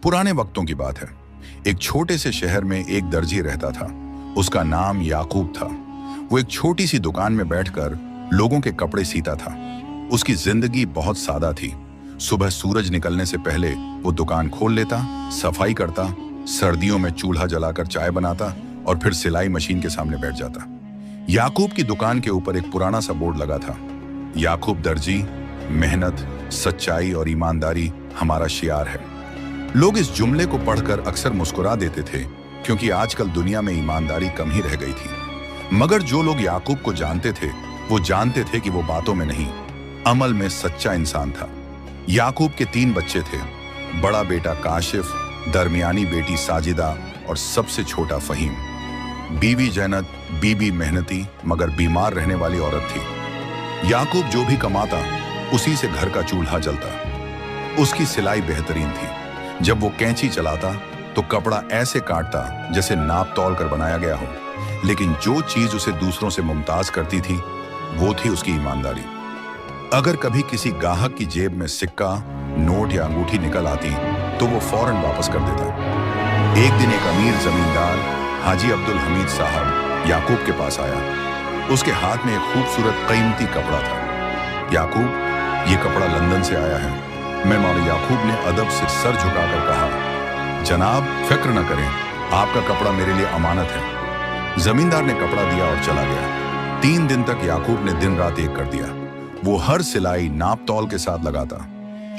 पुराने वक्तों की बात है। एक छोटे से शहर में एक दर्जी रहता था। उसका नाम याकूब था। वो एक छोटी सी दुकान में बैठकर लोगों के कपड़े सीता था। उसकी जिंदगी बहुत सादा थी। सुबह सूरज निकलने से पहले वो दुकान खोल लेता, सफाई करता, सर्दियों में चूल्हा जलाकर चाय बनाता और फिर सिलाई मशीन के सामने बैठ जाता। याकूब की दुकान के ऊपर एक पुराना सा बोर्ड लगा था, याकूब दर्जी, मेहनत, सच्चाई और ईमानदारी हमारा शियार है। लोग इस जुमले को पढ़कर अक्सर मुस्कुरा देते थे, क्योंकि आजकल दुनिया में ईमानदारी कम ही रह गई थी। मगर जो लोग याकूब को जानते थे, वो जानते थे कि वो बातों में नहीं, अमल में सच्चा इंसान था। याकूब के 3 बच्चे थे। बड़ा बेटा काशिफ, दरमियानी बेटी साजिदा और सबसे छोटा फहीम। बीवी जन्नत बीबी मेहनती मगर बीमार रहने वाली औरत थी। याकूब जो भी कमाता उसी से घर का चूल्हा जलता। उसकी सिलाई बेहतरीन थी। जब वो कैंची चलाता तो कपड़ा ऐसे काटता जैसे नाप तौल कर बनाया गया हो। लेकिन जो चीज उसे दूसरों से मुमताज करती थी, वो थी उसकी ईमानदारी। अगर कभी किसी गाहक की जेब में सिक्का, नोट या अंगूठी निकल आती तो वो फौरन वापस कर देता। एक दिन एक अमीर जमींदार हाजी अब्दुल हमीद साहब याकूब के पास आया। उसके हाथ में एक खूबसूरत कीमती कपड़ा था। याकूब, ये कपड़ा लंदन से आया है। मैं मौला याकूब ने अदब से सर झुकाकर कहा, जनाब फिक्र न करें, आपका कपड़ा मेरे लिए अमानत है। जमींदार ने कपड़ा दिया और चला गया। 3 दिन तक याकूब ने दिन रात एक कर दिया। वो हर सिलाई नाप तौल के साथ लगाता।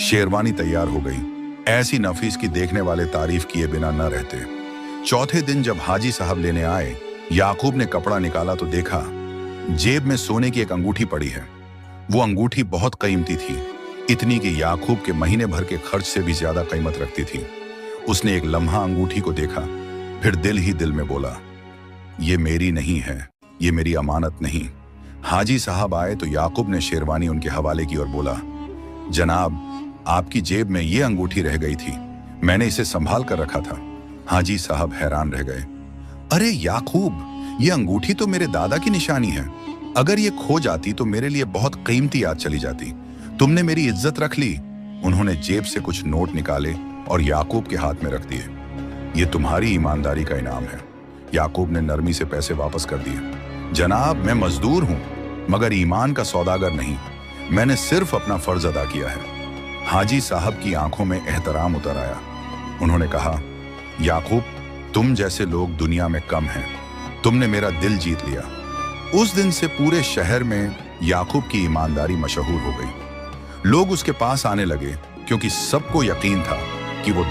शेरवानी तैयार हो गई। ऐसी नफीस की देखने वाले तारीफ किए बिना न रहते। चौथे दिन जब हाजी साहब लेने आए, याकूब ने कपड़ा निकाला तो देखा जेब में सोने की एक अंगूठी पड़ी है। वो अंगूठी बहुत कीमती थी, इतनी कि याकूब के महीने भर के खर्च से भी ज्यादा कीमत रखती थी। उसने एक लम्हा अंगूठी को देखा, फिर दिल ही दिल में बोला, ये मेरी नहीं है, ये मेरी अमानत नहीं। हाजी साहब आए तो याकूब ने शेरवानी उनके हवाले की और बोला, जनाब आपकी जेब में ये अंगूठी रह गई थी, मैंने इसे संभाल कर रखा था। हाजी साहब हैरान रह गए। अरे याकूब, ये अंगूठी तो मेरे दादा की निशानी है। अगर ये खो जाती तो मेरे लिए बहुत कीमती याद चली जाती। तुमने मेरी इज्जत रख ली। उन्होंने जेब से कुछ नोट निकाले और याकूब के हाथ में रख दिए। ये तुम्हारी ईमानदारी का इनाम है। याकूब ने नरमी से पैसे वापस कर दिए। जनाब मैं मजदूर हूं, मगर ईमान का सौदागर नहीं। मैंने सिर्फ अपना फर्ज अदा किया है। हाजी साहब की आंखों में एहतराम उतर आया। उन्होंने कहा, याकूब तुम जैसे लोग दुनिया में कम हैं। तुमने मेरा दिल जीत लिया। उस दिन से पूरे शहर में याकूब की ईमानदारी मशहूर हो गई। लोग उसके पास आने लगे, क्योंकि सबको यकीन था कि वो